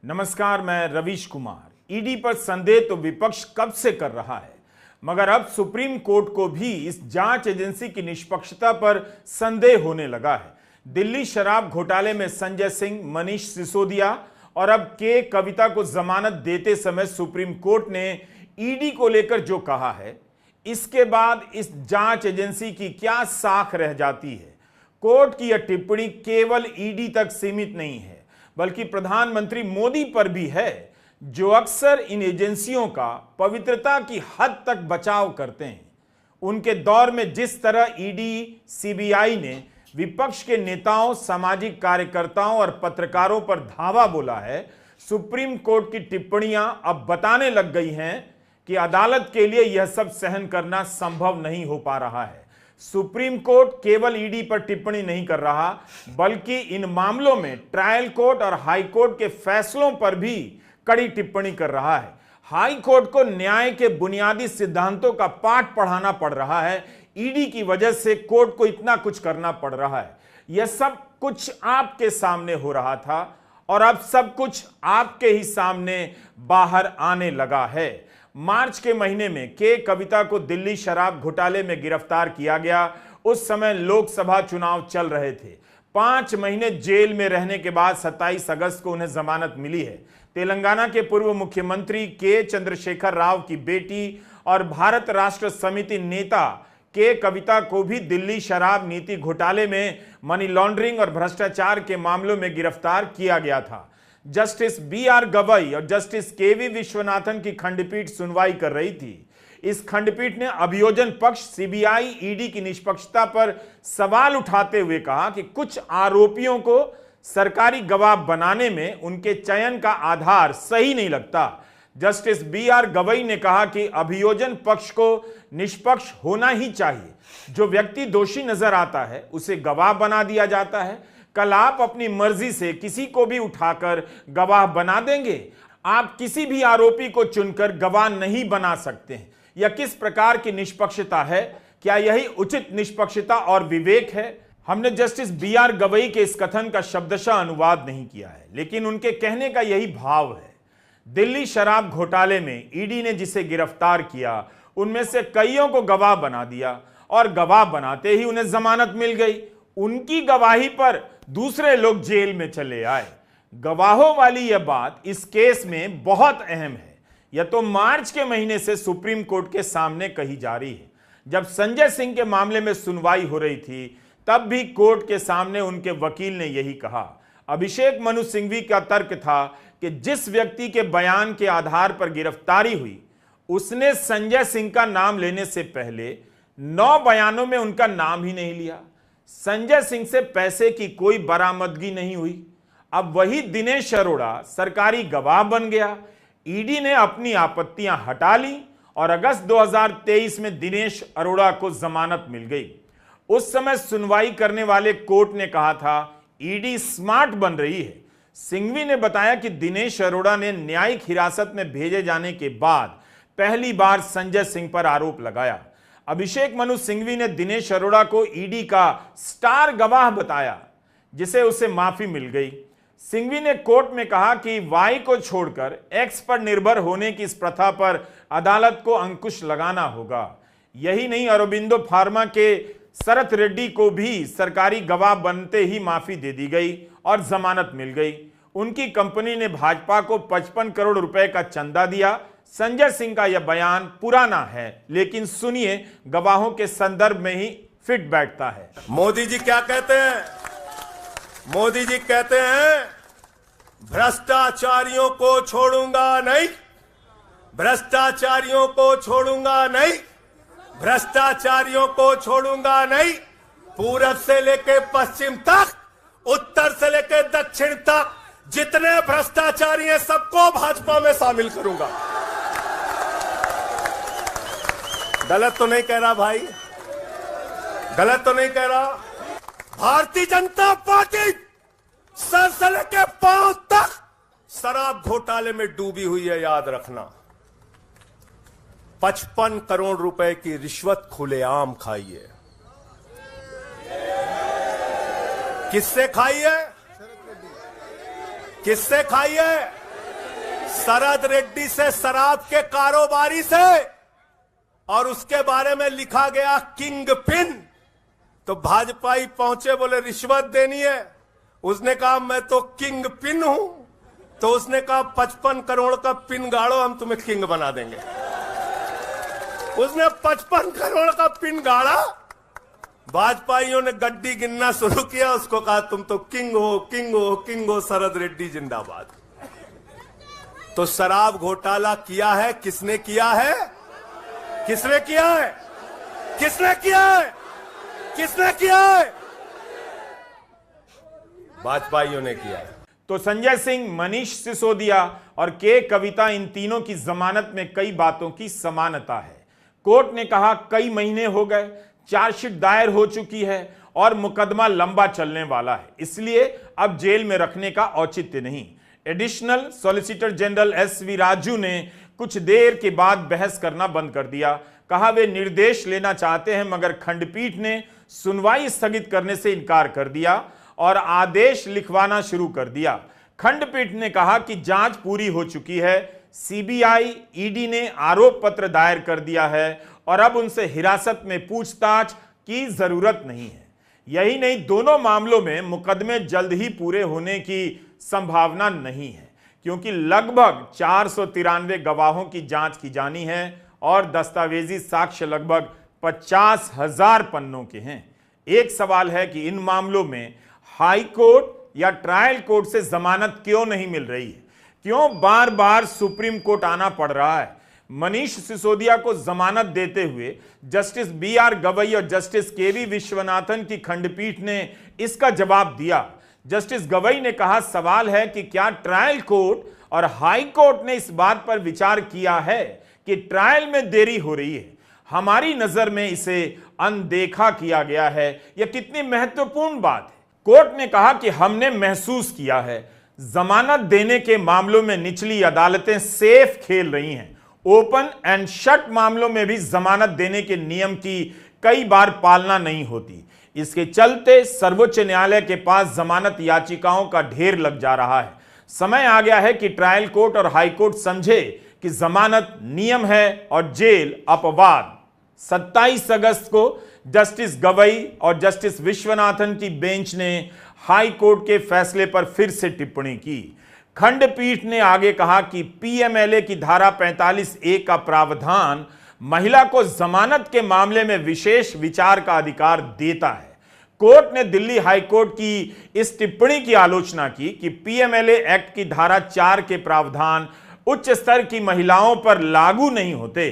नमस्कार, मैं रवीश कुमार। ईडी पर संदेह तो विपक्ष कब से कर रहा है, मगर अब सुप्रीम कोर्ट को भी इस जांच एजेंसी की निष्पक्षता पर संदेह होने लगा है। दिल्ली शराब घोटाले में संजय सिंह, मनीष सिसोदिया और अब के कविता को जमानत देते समय सुप्रीम कोर्ट ने ईडी को लेकर जो कहा है, इसके बाद इस जांच एजेंसी की क्या साख रह जाती है। कोर्ट की यह टिप्पणी केवल ईडी तक सीमित नहीं है, बल्कि प्रधानमंत्री मोदी पर भी है, जो अक्सर इन एजेंसियों का पवित्रता की हद तक बचाव करते हैं। उनके दौर में जिस तरह ईडी, सीबीआई ने विपक्ष के नेताओं, सामाजिक कार्यकर्ताओं और पत्रकारों पर धावा बोला है, सुप्रीम कोर्ट की टिप्पणियां अब बताने लग गई हैं कि अदालत के लिए यह सब सहन करना संभव नहीं हो पा रहा है। सुप्रीम कोर्ट केवल ईडी पर टिप्पणी नहीं कर रहा, बल्कि इन मामलों में ट्रायल कोर्ट और हाई कोर्ट के फैसलों पर भी कड़ी टिप्पणी कर रहा है। हाई कोर्ट को न्याय के बुनियादी सिद्धांतों का पाठ पढ़ाना पड़ रहा है। ईडी की वजह से कोर्ट को इतना कुछ करना पड़ रहा है। यह सब कुछ आपके सामने हो रहा था और अब सब कुछ आपके ही सामने बाहर आने लगा है। मार्च के महीने में के कविता को दिल्ली शराब घोटाले में गिरफ्तार किया गया। उस समय लोकसभा चुनाव चल रहे थे। 5 महीने जेल में रहने के बाद 27 अगस्त को उन्हें जमानत मिली है। तेलंगाना के पूर्व मुख्यमंत्री के चंद्रशेखर राव की बेटी और भारत राष्ट्र समिति नेता के कविता को भी दिल्ली शराब नीति घोटाले में मनी लॉन्ड्रिंग और भ्रष्टाचार के मामलों में गिरफ्तार किया गया था। Justice B R. गवई और जस्टिस के.वी. विश्वनाथन की खंडपीठ सुनवाई कर रही थी। इस खंडपीठ ने अभियोजन पक्ष सीबीआई, ईडी की निष्पक्षता पर सवाल उठाते हुए कहा कि कुछ आरोपियों को सरकारी गवाह बनाने में उनके चयन का आधार सही नहीं लगता। Justice B R. गवई ने कहा कि अभियोजन पक्ष को निष्पक्ष होना ही चाहिए। जो व्यक्ति दोषी नजर आता है उसे गवाह बना दिया जाता है। कल आप अपनी मर्जी से किसी को भी उठाकर गवाह बना देंगे। आप किसी भी आरोपी को चुनकर गवाह नहीं बना सकते हैं। यह किस प्रकार की निष्पक्षता है? क्या यही उचित निष्पक्षता और विवेक है? हमने जस्टिस बी.आर. गवई के इस कथन का शब्दशः अनुवाद नहीं किया है, लेकिन उनके कहने का यही भाव है। दिल्ली शराब घोटाले में ईडी ने जिसे गिरफ्तार किया, उनमें से कईयों को गवाह बना दिया और गवाह बनाते ही उन्हें जमानत मिल गई। उनकी गवाही पर दूसरे लोग जेल में चले आए। गवाहों वाली यह बात इस केस में बहुत अहम है। यह तो मार्च के महीने से सुप्रीम कोर्ट के सामने कही जा रही है। जब संजय सिंह के मामले में सुनवाई हो रही थी, तब भी कोर्ट के सामने उनके वकील ने यही कहा। अभिषेक मनु सिंघवी का तर्क था कि जिस व्यक्ति के बयान के आधार पर गिरफ्तारी हुई, उसने संजय सिंह का नाम लेने से पहले 9 बयानों में उनका नाम ही नहीं लिया। संजय सिंह से पैसे की कोई बरामदगी नहीं हुई। अब वही दिनेश अरोड़ा सरकारी गवाह बन गया। ईडी ने अपनी आपत्तियां हटा ली और अगस्त 2023 में दिनेश अरोड़ा को जमानत मिल गई। उस समय सुनवाई करने वाले कोर्ट ने कहा था ईडी स्मार्ट बन रही है। सिंघवी ने बताया कि दिनेश अरोड़ा ने न्यायिक हिरासत में भेजे जाने के बाद पहली बार संजय सिंह पर आरोप लगाया। अभिषेक मनु सिंघवी ने दिनेश अरोड़ा को ईडी का स्टार गवाह बताया, जिसे उसे माफी मिल गई। सिंघवी ने कोर्ट में कहा कि वाई को छोड़कर एक्स पर निर्भर होने की इस प्रथा पर अदालत को अंकुश लगाना होगा। यही नहीं, अरबिंदो फार्मा के शरत रेड्डी को भी सरकारी गवाह बनते ही माफी दे दी गई और जमानत मिल गई। उनकी कंपनी ने भाजपा को 55 करोड़ रुपए का चंदा दिया। संजय सिंह का यह बयान पुराना है, लेकिन सुनिए, गवाहों के संदर्भ में ही फिट बैठता है। मोदी जी क्या कहते हैं? मोदी जी कहते हैं भ्रष्टाचारियों को छोड़ूंगा नहीं, भ्रष्टाचारियों को छोड़ूंगा नहीं, भ्रष्टाचारियों को छोड़ूंगा नहीं। पूरब से लेके पश्चिम तक, उत्तर से लेके दक्षिण तक जितने भ्रष्टाचारी हैं सबको भाजपा में शामिल करूंगा। गलत तो नहीं कह रहा भाई? गलत तो नहीं कह रहा? भारतीय जनता पार्टी सर से लेके पांव तक शराब घोटाले में डूबी हुई है, याद रखना। 55 करोड़ रुपए की रिश्वत खुलेआम खाई है। किससे खाई है? किससे खाई है? शरद रेड्डी से शराब के कारोबारी से, और उसके बारे में लिखा गया किंग पिन। तो भाजपाई पहुंचे, बोले रिश्वत देनी है। उसने कहा मैं तो किंग पिन हूं। तो उसने कहा 55 करोड़ का पिन गाड़ो, हम तुम्हें किंग बना देंगे। उसने 55 करोड़ का पिन गाड़ा। भाजपाइयों ने गड्डी गिनना शुरू किया, उसको कहा तुम तो किंग हो, किंग हो, किंग हो, शरद रेड्डी जिंदाबाद। तो शराब घोटाला किया है, किसने किया है? किसने किया है? किसने किया है? किसने किया है? भाजपाइयों ने किया है। तो संजय सिंह, मनीष सिसोदिया और के कविता, इन तीनों की जमानत में कई बातों की समानता है। कोर्ट ने कहा कई महीने हो गए, चार्जशीट दायर हो चुकी है और मुकदमा लंबा चलने वाला है, इसलिए अब जेल में रखने का औचित्य नहीं। Additional solicitor general S V Raju ने कुछ देर के बाद बहस करना बंद कर दिया। कहा वे निर्देश लेना चाहते हैं, मगर खंडपीठ ने सुनवाई स्थगित करने से इनकार कर दिया और आदेश लिखवाना शुरू कर दिया। खंडपीठ ने कहा कि जांच पूरी हो चुकी है, सीबीआई, ईडी ने आरोप पत्र दायर कर दिया है और अब उनसे हिरासत में पूछताछ की जरूरत नहीं है। यही नहीं, दोनों मामलों में मुकदमे जल्द ही पूरे होने की संभावना नहीं है, क्योंकि लगभग 493 गवाहों की जांच की जानी है और दस्तावेजी साक्ष्य लगभग 50,000 पन्नों के हैं। एक सवाल है कि इन मामलों में हाई कोर्ट या ट्रायल कोर्ट से जमानत क्यों नहीं मिल रही है? क्यों बार बार सुप्रीम कोर्ट आना पड़ रहा है? मनीष सिसोदिया को जमानत देते हुए जस्टिस BR गवई और जस्टिस KV विश्वनाथन की खंडपीठ ने इसका जवाब दिया। जस्टिस गवई ने कहा सवाल है कि क्या ट्रायल कोर्ट और हाई कोर्ट ने इस बात पर विचार किया है कि ट्रायल में देरी हो रही है? हमारी नजर में इसे अनदेखा किया गया है। यह कितनी महत्वपूर्ण बात है। कोर्ट ने कहा कि हमने महसूस किया है जमानत देने के मामलों में निचली अदालतें सेफ खेल रही हैं। ओपन एंड शट मामलों में भी जमानत देने के नियम की कई बार पालना नहीं होती। इसके चलते सर्वोच्च न्यायालय के पास जमानत याचिकाओं का ढेर लग जा रहा है। समय आ गया है कि ट्रायल कोर्ट और हाई कोर्ट समझे कि जमानत नियम है और जेल अपवाद। 27 अगस्त को जस्टिस गवई और जस्टिस विश्वनाथन की बेंच ने हाई कोर्ट के फैसले पर फिर से टिप्पणी की। खंडपीठ ने आगे कहा कि PMLA की धारा 45A का प्रावधान महिला को जमानत के मामले में विशेष विचार का अधिकार देता है। कोर्ट ने दिल्ली हाई कोर्ट की इस टिप्पणी की आलोचना की कि PMLA एक्ट की धारा 4 के प्रावधान उच्च स्तर की महिलाओं पर लागू नहीं होते।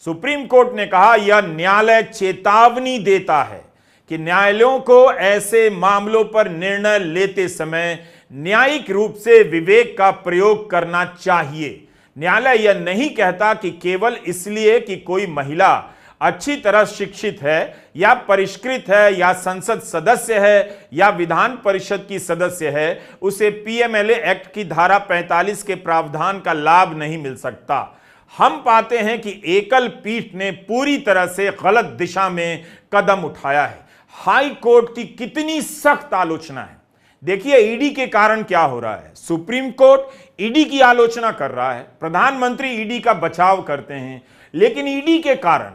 सुप्रीम कोर्ट ने कहा यह न्यायालय चेतावनी देता है कि न्यायालयों को ऐसे मामलों पर निर्णय लेते समय न्यायिक रूप से विवेक का प्रयोग करना चाहिए। न्यायालय यह नहीं कहता कि केवल इसलिए कि कोई महिला अच्छी तरह शिक्षित है या परिष्कृत है या संसद सदस्य है या विधान परिषद की सदस्य है, उसे PMLA एक्ट की धारा 45 के प्रावधान का लाभ नहीं मिल सकता। हम पाते हैं कि एकल पीठ ने पूरी तरह से गलत दिशा में कदम उठाया है। हाई कोर्ट की कितनी सख्त आलोचना है। देखिए ईडी के कारण क्या हो रहा है। सुप्रीम कोर्ट ईडी की आलोचना कर रहा है, प्रधानमंत्री ईडी का बचाव करते हैं, लेकिन ईडी के कारण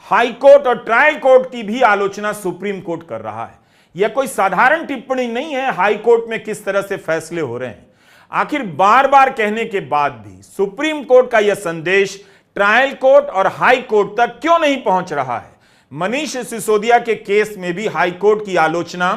हाई कोर्ट और ट्रायल कोर्ट की भी आलोचना सुप्रीम कोर्ट कर रहा है। यह कोई साधारण टिप्पणी नहीं है हाई कोर्ट में किस तरह से फैसले हो रहे हैं। आखिर बार बार कहने के बाद भी सुप्रीम कोर्ट का यह संदेश ट्रायल कोर्ट और हाई कोर्ट तक क्यों नहीं पहुंच रहा है? मनीष सिसोदिया के केस में भी हाई कोर्ट की आलोचना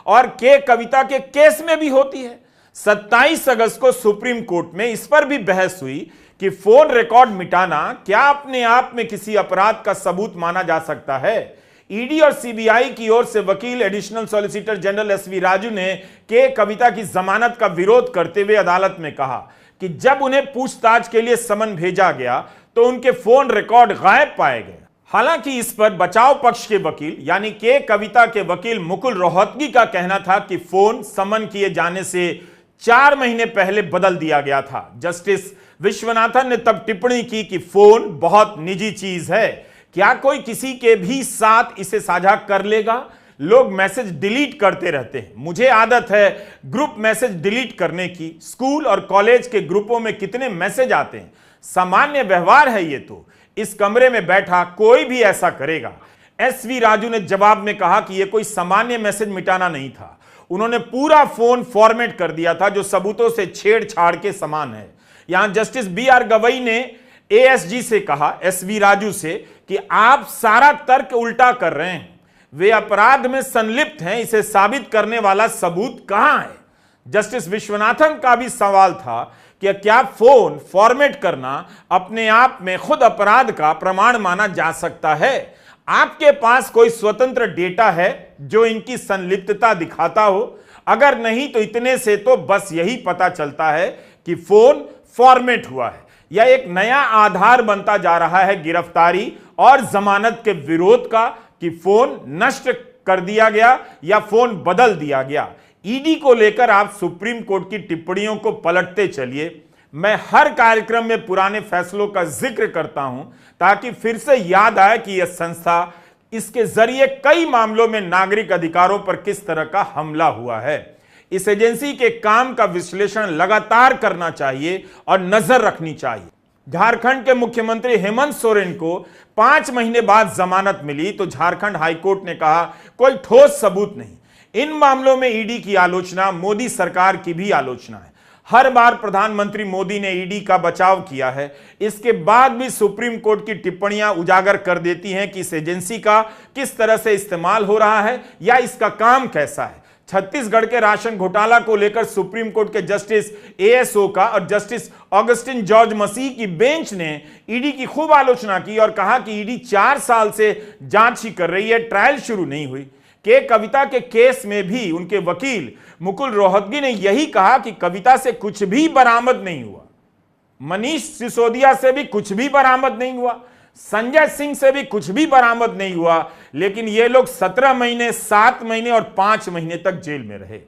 और के कविता के केस में भी होती है। 27 अगस्त को सुप्रीम कोर्ट में इस पर भी बहस हुई कि फोन रिकॉर्ड मिटाना क्या अपने आप में किसी अपराध का सबूत माना जा सकता है। ईडी और सीबीआई की ओर से वकील additional solicitor general S V Raju ने के कविता की जमानत का विरोध करते हुए अदालत में कहा कि जब उन्हें पूछताछ के लिए समन भेजा गया तो उनके फोन रिकॉर्ड गायब पाए गए। हालांकि इस पर बचाव पक्ष के वकील यानी के कविता के वकील मुकुल रोहतगी का कहना था कि फोन समन किए जाने से 4 महीने पहले बदल दिया गया था। जस्टिस विश्वनाथन ने तब टिप्पणी की कि फोन बहुत निजी चीज है, क्या कोई किसी के भी साथ इसे साझा कर लेगा? लोग मैसेज डिलीट करते रहते हैं। मुझे आदत है ग्रुप मैसेज डिलीट करने की। स्कूल और कॉलेज के ग्रुपों में कितने मैसेज आते हैं, सामान्य व्यवहार है ये तो। इस कमरे में बैठा कोई भी ऐसा करेगा। एसवी राजू ने जवाब में कहा कि यह कोई सामान्य मैसेज मिटाना नहीं था, उन्होंने पूरा फोन फॉर्मेट कर दिया था, जो सबूतों से छेड़छाड़ के समान है। यहां जस्टिस BR गवई ने ASG से कहा, एसवी राजू से, कि आप सारा तर्क उल्टा कर रहे हैं, वे अपराध में संलिप्त हैं, इसे साबित करने वाला सबूत कहां है। जस्टिस विश्वनाथन का भी सवाल था कि क्या फोन फॉर्मेट करना अपने आप में खुद अपराध का प्रमाण माना जा सकता है। आपके पास कोई स्वतंत्र डेटा है जो इनकी संलिप्तता दिखाता हो? अगर नहीं तो इतने से तो बस यही पता चलता है कि फोन फॉर्मेट हुआ है। यह एक नया आधार बनता जा रहा है गिरफ्तारी और जमानत के विरोध का, कि फोन नष्ट कर दिया गया या फोन बदल दिया गया। ईडी को लेकर आप सुप्रीम कोर्ट की टिप्पणियों को पलटते चलिए। मैं हर कार्यक्रम में पुराने फैसलों का जिक्र करता हूं ताकि फिर से याद आए कि यह संस्था, इसके जरिए कई मामलों में नागरिक अधिकारों पर किस तरह का हमला हुआ है। इस एजेंसी के काम का विश्लेषण लगातार करना चाहिए और नजर रखनी चाहिए। झारखंड के मुख्यमंत्री हेमंत सोरेन को 5 महीने बाद जमानत मिली तो झारखंड हाईकोर्ट ने कहा कोई ठोस सबूत नहीं। इन मामलों में ईडी की आलोचना मोदी सरकार की भी आलोचना है। हर बार प्रधानमंत्री मोदी ने ईडी का बचाव किया है, इसके बाद भी सुप्रीम कोर्ट की टिप्पणियां उजागर कर देती हैं कि इस एजेंसी का किस तरह से इस्तेमाल हो रहा है या इसका काम कैसा है। छत्तीसगढ़ के राशन घोटाला को लेकर सुप्रीम कोर्ट के जस्टिस ASO का और जस्टिस ऑगस्टिन जॉर्ज मसीह की बेंच ने ईडी की खूब आलोचना की और कहा कि ईडी 4 साल से जांच ही कर रही है, ट्रायल शुरू नहीं हुई। कविता के केस में भी उनके वकील मुकुल रोहतगी ने यही कहा कि कविता से कुछ भी बरामद नहीं हुआ, मनीष सिसोदिया से भी कुछ भी बरामद नहीं हुआ, संजय सिंह से भी कुछ भी बरामद नहीं हुआ, लेकिन ये लोग 17 महीने, 7 महीने और 5 महीने तक जेल में रहे।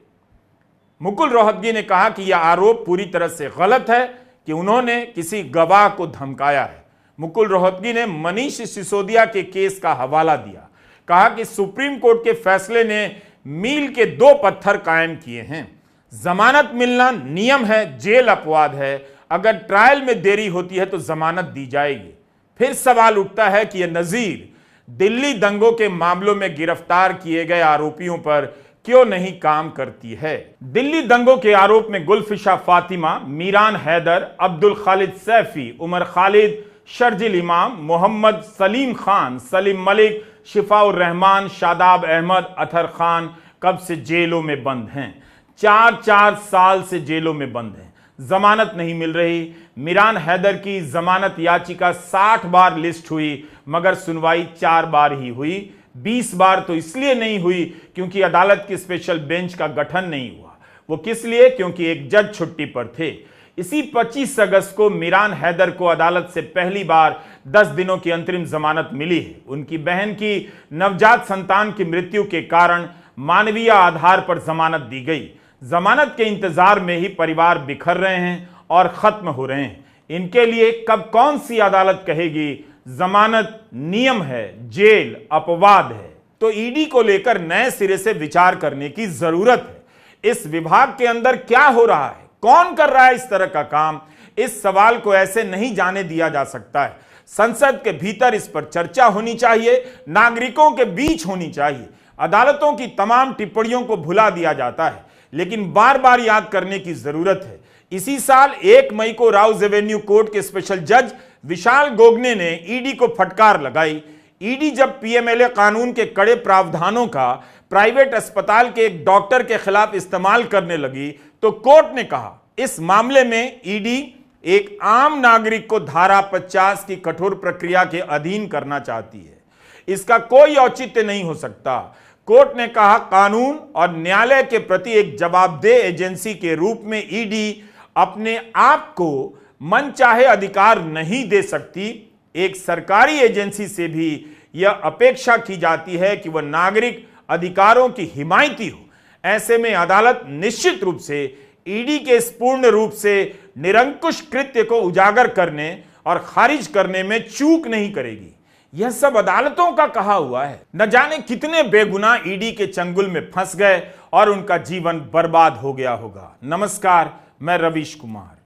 मुकुल रोहतगी ने कहा कि यह आरोप पूरी तरह से गलत है कि उन्होंने किसी गवाह को धमकाया है। मुकुल रोहतगी ने मनीष सिसोदिया के केस का हवाला दिया, कहा कि सुप्रीम कोर्ट के फैसले ने मील के 2 पत्थर कायम किए हैं। जमानत मिलना नियम है, जेल अपवाद है। अगर ट्रायल में देरी होती है तो जमानत दी जाएगी। फिर सवाल उठता है कि यह नजीर दिल्ली दंगों के मामलों में गिरफ्तार किए गए आरोपियों पर क्यों नहीं काम करती है। दिल्ली दंगों के आरोप में गुलफिशा फातिमा, मीरान हैदर, अब्दुल खालिद सैफी, उमर खालिद, शर्जिल इमाम, मोहम्मद सलीम खान, सलीम मलिक, शिफाउर रहमान, शादाब अहमद, अथर खान कब से जेलों में बंद हैं। 4 साल से जेलों में बंद हैं, जमानत नहीं मिल रही। मीरान हैदर की जमानत याचिका 60 बार लिस्ट हुई मगर सुनवाई 4 बार ही हुई। 20 बार तो इसलिए नहीं हुई क्योंकि अदालत की स्पेशल बेंच का गठन नहीं हुआ। वो किस लिए? क्योंकि एक जज छुट्टी पर थे। इसी 25 अगस्त को मीरान हैदर को अदालत से पहली बार 10 दिनों की अंतरिम जमानत मिली है। उनकी बहन की नवजात संतान की मृत्यु के कारण मानवीय आधार पर जमानत दी गई। जमानत के इंतजार में ही परिवार बिखर रहे हैं और खत्म हो रहे हैं। इनके लिए कब कौन सी अदालत कहेगी जमानत नियम है, जेल अपवाद है। तो ईडी को लेकर नए सिरे से विचार करने की जरूरत है। इस विभाग के अंदर क्या हो रहा है, कौन कर रहा है इस तरह का काम, इस सवाल को ऐसे नहीं जाने दिया जा सकता है। संसद के भीतर इस पर चर्चा होनी चाहिए, नागरिकों के बीच होनी चाहिए। अदालतों की तमाम टिप्पणियों को भुला दिया जाता है, लेकिन बार बार याद करने की जरूरत है। इसी साल 1 मई को राउज एवेन्यू कोर्ट के स्पेशल जज विशाल गोगने ने ईडी को फटकार लगाई। ईडी जब पीएमएलए कानून के कड़े प्रावधानों का प्राइवेट अस्पताल के एक डॉक्टर के खिलाफ इस्तेमाल करने लगी तो कोर्ट ने कहा इस मामले में ईडी एक आम नागरिक को धारा 50 की कठोर प्रक्रिया के अधीन करना चाहती है। इसका कोई औचित्य नहीं हो सकता। कोर्ट ने कहा कानून और न्यायालय के प्रति एक जवाबदेह एजेंसी के रूप में ईडी अपने आप को मनचाहे अधिकार नहीं दे सकती। एक सरकारी एजेंसी से भी यह अपेक्षा की जाती है कि वह नागरिक अधिकारों की हिमायती हो। ऐसे में अदालत निश्चित रूप से ईडी के इस पूर्ण रूप से निरंकुश कृत्य को उजागर करने और खारिज करने में चूक नहीं करेगी। यह सब अदालतों का कहा हुआ है। न जाने कितने बेगुनाह ईडी के चंगुल में फंस गए और उनका जीवन बर्बाद हो गया होगा। नमस्कार, मैं रवीश कुमार।